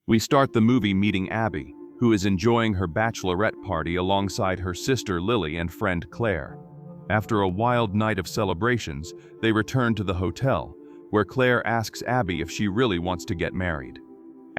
We start the movie meeting Abby, who is enjoying her bachelorette party alongside her sister Lily and friend Claire. After a wild night of celebrations, they return to the hotel, where Claire asks Abby if she really wants to get married.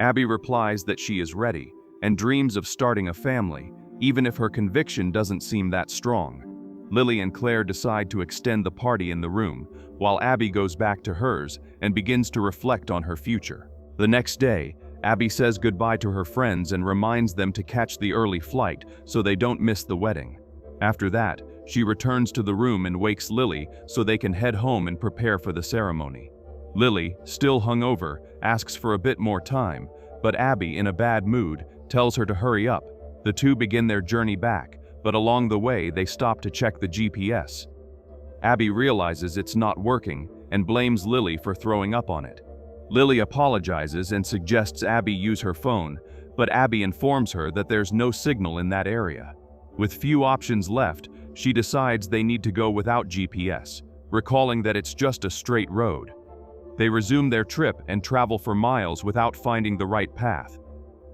Abby replies that she is ready and dreams of starting a family, even if her conviction doesn't seem that strong. Lily and Claire decide to extend the party in the room, while Abby goes back to hers and begins to reflect on her future. The next day, Abby says goodbye to her friends and reminds them to catch the early flight so they don't miss the wedding. After that, she returns to the room and wakes Lily so they can head home and prepare for the ceremony. Lily, still hungover, asks for a bit more time, but Abby, in a bad mood, tells her to hurry up. The two begin their journey back, but along the way they stop to check the GPS. Abby realizes it's not working and blames Lily for throwing up on it. Lily apologizes and suggests Abby use her phone, but Abby informs her that there's no signal in that area. With few options left, she decides they need to go without GPS, recalling that it's just a straight road. They resume their trip and travel for miles without finding the right path.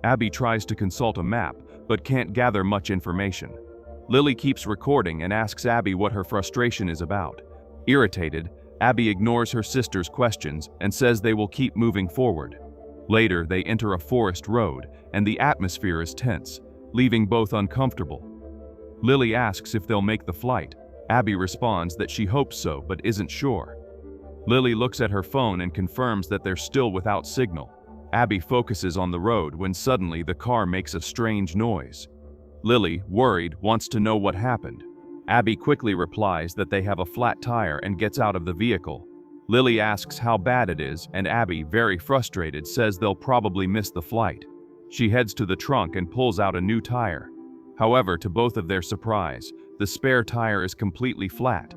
Abby tries to consult a map, but can't gather much information. Lily keeps recording and asks Abby what her frustration is about. Irritated, Abby ignores her sister's questions and says they will keep moving forward. Later, they enter a forest road, and the atmosphere is tense, leaving both uncomfortable. Lily asks if they'll make the flight. Abby responds that she hopes so, but isn't sure. Lily looks at her phone and confirms that they're still without signal. Abby focuses on the road when suddenly the car makes a strange noise. Lily, worried, wants to know what happened. Abby quickly replies that they have a flat tire and gets out of the vehicle. Lily asks how bad it is, and Abby, very frustrated, says they'll probably miss the flight. She heads to the trunk and pulls out a new tire. However, to both of their surprise, the spare tire is completely flat.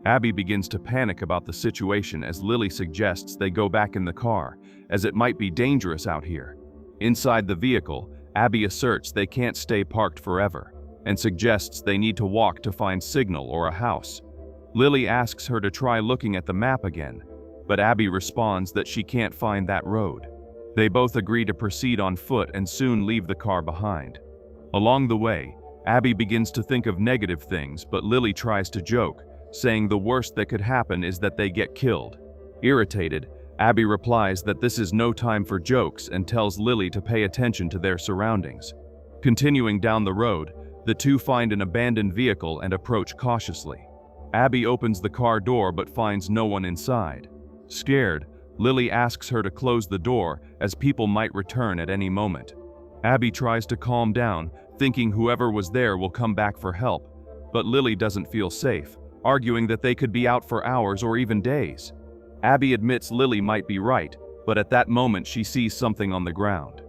Abby begins to panic about the situation as Lily suggests they go back in the car, as it might be dangerous out here. Inside the vehicle, Abby asserts they can't stay parked forever, and suggests they need to walk to find signal or a house. Lily asks her to try looking at the map again, but Abby responds that she can't find that road. They both agree to proceed on foot and soon leave the car behind. Along the way, Abby begins to think of negative things, but Lily tries to joke, saying the worst that could happen is that they get killed. Irritated, Abby replies that this is no time for jokes and tells Lily to pay attention to their surroundings. Continuing down the road, the two find an abandoned vehicle and approach cautiously. Abby opens the car door but finds no one inside. Scared, Lily asks her to close the door as people might return at any moment. Abby tries to calm down, thinking whoever was there will come back for help, but Lily doesn't feel safe, arguing that they could be out for hours or even days. Abby admits Lily might be right, but at that moment she sees something on the ground.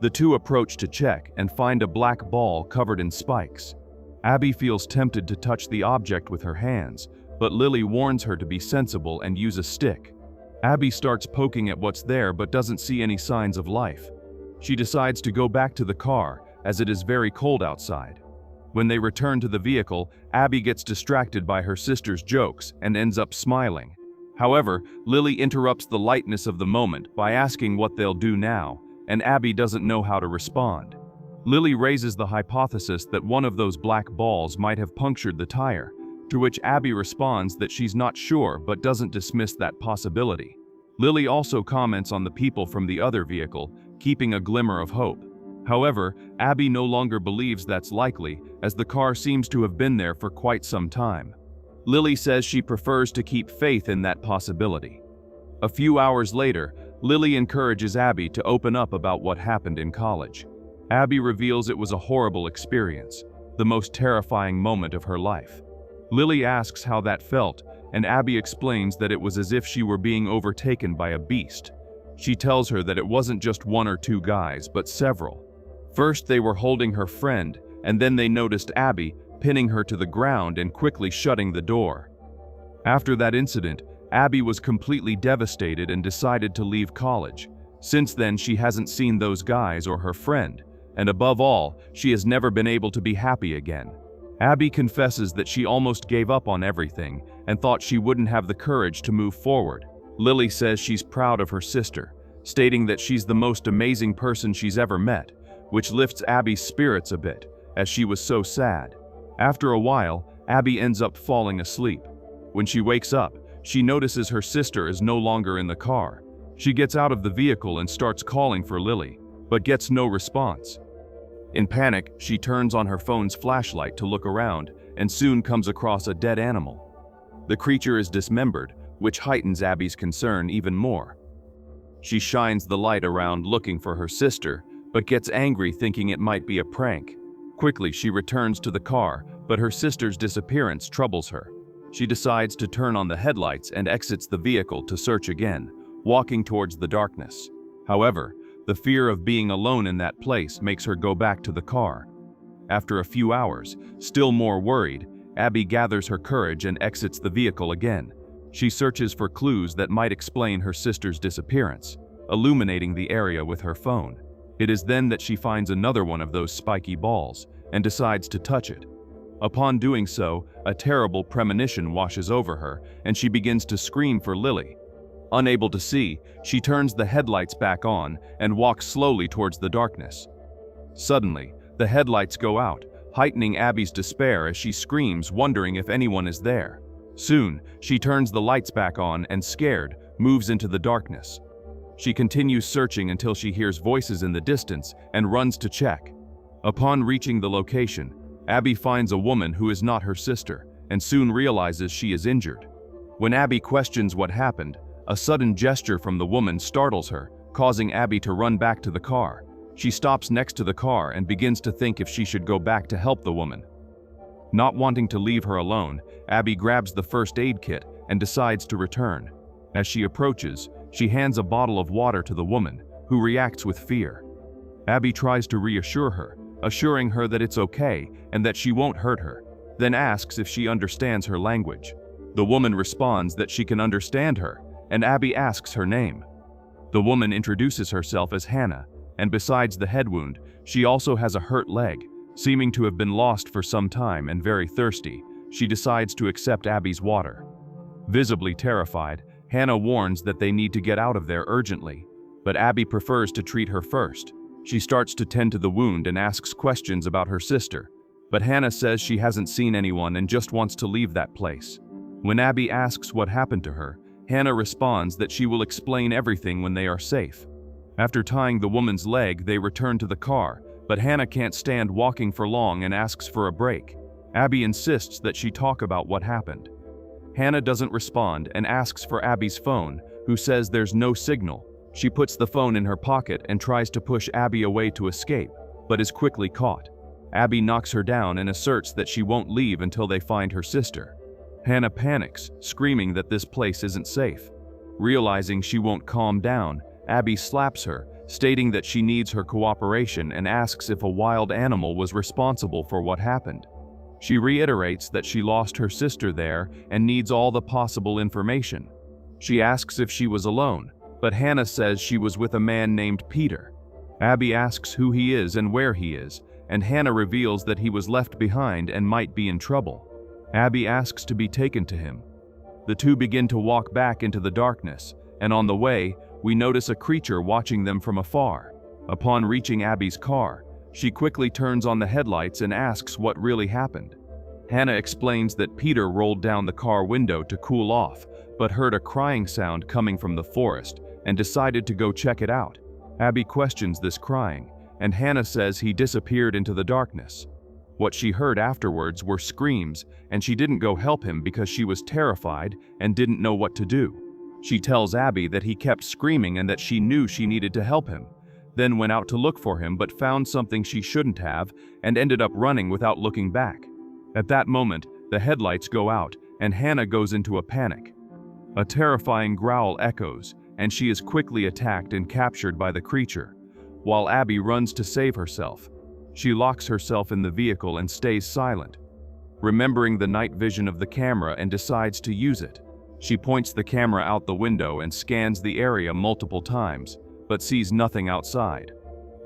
The two approach to check and find a black ball covered in spikes. Abby feels tempted to touch the object with her hands, but Lily warns her to be sensible and use a stick. Abby starts poking at what's there but doesn't see any signs of life. She decides to go back to the car as it is very cold outside. When they return to the vehicle, Abby gets distracted by her sister's jokes and ends up smiling. However, Lily interrupts the lightness of the moment by asking what they'll do now, and Abby doesn't know how to respond. Lily raises the hypothesis that one of those black balls might have punctured the tire, to which Abby responds that she's not sure but doesn't dismiss that possibility. Lily also comments on the people from the other vehicle, keeping a glimmer of hope. However, Abby no longer believes that's likely, as the car seems to have been there for quite some time. Lily says she prefers to keep faith in that possibility. A few hours later, Lily encourages Abby to open up about what happened in college. Abby reveals it was a horrible experience, the most terrifying moment of her life. Lily asks how that felt, and Abby explains that it was as if she were being overtaken by a beast. She tells her that it wasn't just one or two guys, but several. First, they were holding her friend, and then they noticed Abby, pinning her to the ground and quickly shutting the door. After that incident, Abby was completely devastated and decided to leave college. Since then, she hasn't seen those guys or her friend, and above all, she has never been able to be happy again. Abby confesses that she almost gave up on everything and thought she wouldn't have the courage to move forward. Lily says she's proud of her sister, stating that she's the most amazing person she's ever met, which lifts Abby's spirits a bit, as she was so sad. After a while, Abby ends up falling asleep. When she wakes up, she notices her sister is no longer in the car. She gets out of the vehicle and starts calling for Lily, but gets no response. In panic, she turns on her phone's flashlight to look around and soon comes across a dead animal. The creature is dismembered, which heightens Abby's concern even more. She shines the light around looking for her sister, but gets angry thinking it might be a prank. Quickly, she returns to the car, but her sister's disappearance troubles her. She decides to turn on the headlights and exits the vehicle to search again, walking towards the darkness. However, the fear of being alone in that place makes her go back to the car. After a few hours, still more worried, Abby gathers her courage and exits the vehicle again. She searches for clues that might explain her sister's disappearance, illuminating the area with her phone. It is then that she finds another one of those spiky balls and decides to touch it. Upon doing so, a terrible premonition washes over her and she begins to scream for Lily. Unable to see, she turns the headlights back on and walks slowly towards the darkness. Suddenly, the headlights go out, heightening Abby's despair as she screams, wondering if anyone is there. Soon, she turns the lights back on and, scared, moves into the darkness. She continues searching until she hears voices in the distance and runs to check. Upon reaching the location, Abby finds a woman who is not her sister and soon realizes she is injured. When Abby questions what happened, a sudden gesture from the woman startles her, causing Abby to run back to the car. She stops next to the car and begins to think if she should go back to help the woman. Not wanting to leave her alone, Abby grabs the first aid kit and decides to return. As she approaches, she hands a bottle of water to the woman, who reacts with fear. Abby tries to reassure her, assuring her that it's okay and that she won't hurt her, then asks if she understands her language. The woman responds that she can understand her, and Abby asks her name. The woman introduces herself as Hannah, and besides the head wound, she also has a hurt leg. Seeming to have been lost for some time and very thirsty, she decides to accept Abby's water. Visibly terrified, Hannah warns that they need to get out of there urgently, but Abby prefers to treat her first. She starts to tend to the wound and asks questions about her sister, but Hannah says she hasn't seen anyone and just wants to leave that place. When Abby asks what happened to her, Hannah responds that she will explain everything when they are safe. After tying the woman's leg, they return to the car, but Hannah can't stand walking for long and asks for a break. Abby insists that she talk about what happened. Hannah doesn't respond and asks for Abby's phone, who says there's no signal. She puts the phone in her pocket and tries to push Abby away to escape, but is quickly caught. Abby knocks her down and asserts that she won't leave until they find her sister. Hannah panics, screaming that this place isn't safe. Realizing she won't calm down, Abby slaps her, stating that she needs her cooperation and asks if a wild animal was responsible for what happened. She reiterates that she lost her sister there and needs all the possible information. She asks if she was alone, but Hannah says she was with a man named Peter. Abby asks who he is and where he is, and Hannah reveals that he was left behind and might be in trouble. Abby asks to be taken to him. The two begin to walk back into the darkness, and on the way, we notice a creature watching them from afar. Upon reaching Abby's car, she quickly turns on the headlights and asks what really happened. Hannah explains that Peter rolled down the car window to cool off, but heard a crying sound coming from the forest and decided to go check it out. Abby questions this crying, and Hannah says he disappeared into the darkness. What she heard afterwards were screams, and she didn't go help him because she was terrified and didn't know what to do. She tells Abby that he kept screaming and that she knew she needed to help him, then went out to look for him but found something she shouldn't have and ended up running without looking back. At that moment, the headlights go out and Hannah goes into a panic. A terrifying growl echoes, and she is quickly attacked and captured by the creature, while Abby runs to save herself. She locks herself in the vehicle and stays silent, remembering the night vision of the camera, and decides to use it. She points the camera out the window and scans the area multiple times, but sees nothing outside.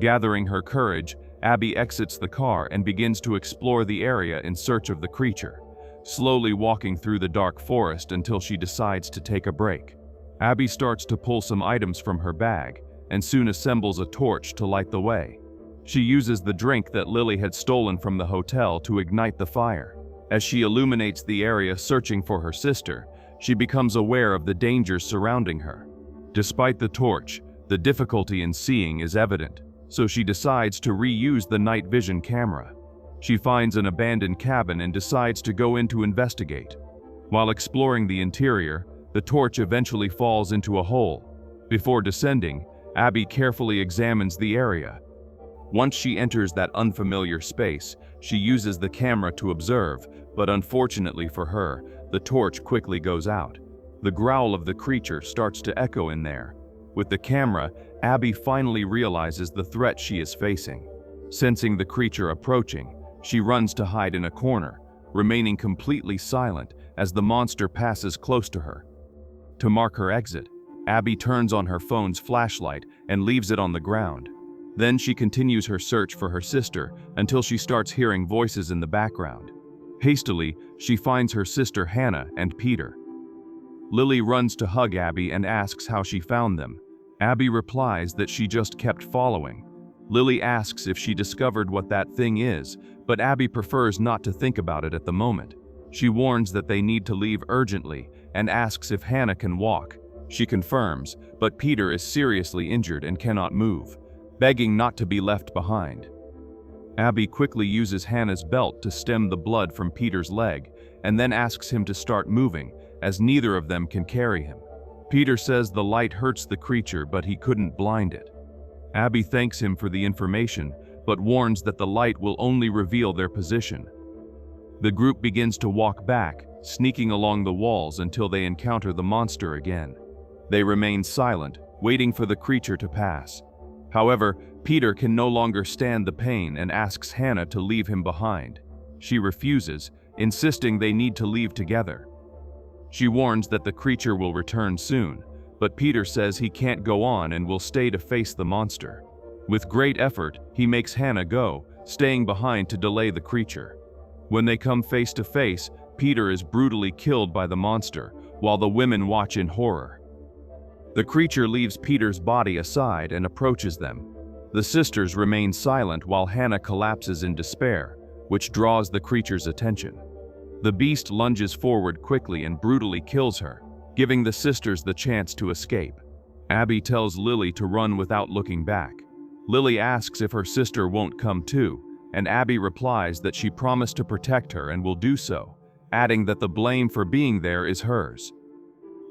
Gathering her courage, Abby exits the car and begins to explore the area in search of the creature, slowly walking through the dark forest until she decides to take a break. Abby starts to pull some items from her bag, and soon assembles a torch to light the way. She uses the drink that Lily had stolen from the hotel to ignite the fire. As she illuminates the area searching for her sister, she becomes aware of the dangers surrounding her. Despite the torch, the difficulty in seeing is evident, so she decides to reuse the night vision camera. She finds an abandoned cabin and decides to go in to investigate. While exploring the interior, the torch eventually falls into a hole. Before descending, Abby carefully examines the area. Once she enters that unfamiliar space, she uses the camera to observe, but unfortunately for her, the torch quickly goes out. The growl of the creature starts to echo in there. With the camera, Abby finally realizes the threat she is facing. Sensing the creature approaching, she runs to hide in a corner, remaining completely silent as the monster passes close to her. To mark her exit, Abby turns on her phone's flashlight and leaves it on the ground. Then she continues her search for her sister until she starts hearing voices in the background. Hastily, she finds her sister Hannah and Peter. Lily runs to hug Abby and asks how she found them. Abby replies that she just kept following. Lily asks if she discovered what that thing is, but Abby prefers not to think about it at the moment. She warns that they need to leave urgently and asks if Hannah can walk. She confirms, but Peter is seriously injured and cannot move, begging not to be left behind. Abby quickly uses Hannah's belt to stem the blood from Peter's leg and then asks him to start moving, as neither of them can carry him. Peter says the light hurts the creature, but he couldn't blind it. Abby thanks him for the information, but warns that the light will only reveal their position. The group begins to walk back, sneaking along the walls until they encounter the monster again. They remain silent, waiting for the creature to pass. However, Peter can no longer stand the pain and asks Hannah to leave him behind. She refuses, insisting they need to leave together. She warns that the creature will return soon, but Peter says he can't go on and will stay to face the monster. With great effort, he makes Hannah go, staying behind to delay the creature. When they come face to face, Peter is brutally killed by the monster, while the women watch in horror. The creature leaves Peter's body aside and approaches them. The sisters remain silent while Hannah collapses in despair, which draws the creature's attention. The beast lunges forward quickly and brutally kills her, giving the sisters the chance to escape. Abby tells Lily to run without looking back. Lily asks if her sister won't come too, and Abby replies that she promised to protect her and will do so, adding that the blame for being there is hers.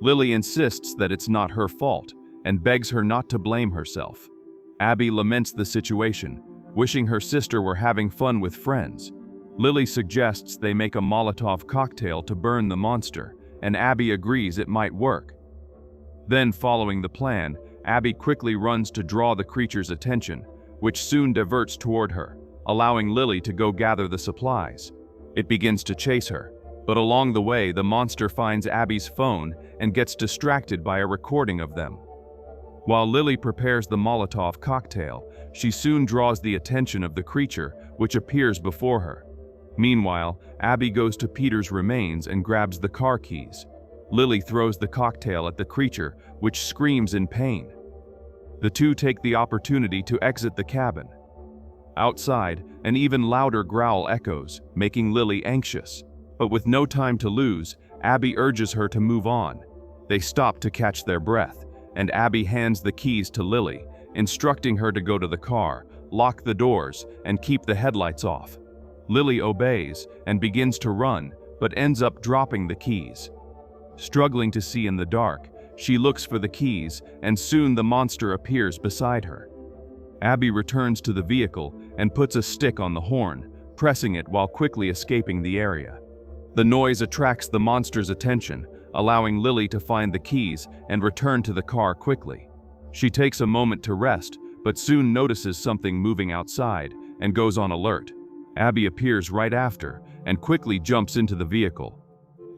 Lily insists that it's not her fault and begs her not to blame herself. Abby laments the situation, wishing her sister were having fun with friends. Lily suggests they make a Molotov cocktail to burn the monster, and Abby agrees it might work. Then, following the plan, Abby quickly runs to draw the creature's attention, which soon diverts toward her, allowing Lily to go gather the supplies. It begins to chase her, but along the way the monster finds Abby's phone and gets distracted by a recording of them. While Lily prepares the Molotov cocktail, she soon draws the attention of the creature, which appears before her. Meanwhile, Abby goes to Peter's remains and grabs the car keys. Lily throws the cocktail at the creature, which screams in pain. The two take the opportunity to exit the cabin. Outside, an even louder growl echoes, making Lily anxious. But with no time to lose, Abby urges her to move on. They stop to catch their breath, and Abby hands the keys to Lily, instructing her to go to the car, lock the doors, and keep the headlights off. Lily obeys and begins to run, but ends up dropping the keys. Struggling to see in the dark, she looks for the keys, and soon the monster appears beside her. Abby returns to the vehicle and puts a stick on the horn, pressing it while quickly escaping the area. The noise attracts the monster's attention, allowing Lily to find the keys and return to the car quickly. She takes a moment to rest, but soon notices something moving outside and goes on alert. Abby appears right after and quickly jumps into the vehicle.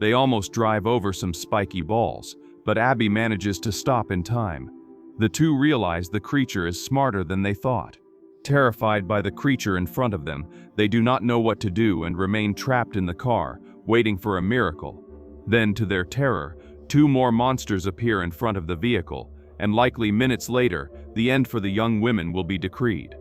They almost drive over some spiky balls, but Abby manages to stop in time. The two realize the creature is smarter than they thought. Terrified by the creature in front of them, they do not know what to do and remain trapped in the car, waiting for a miracle. Then, to their terror, two more monsters appear in front of the vehicle, and likely minutes later, the end for the young women will be decreed.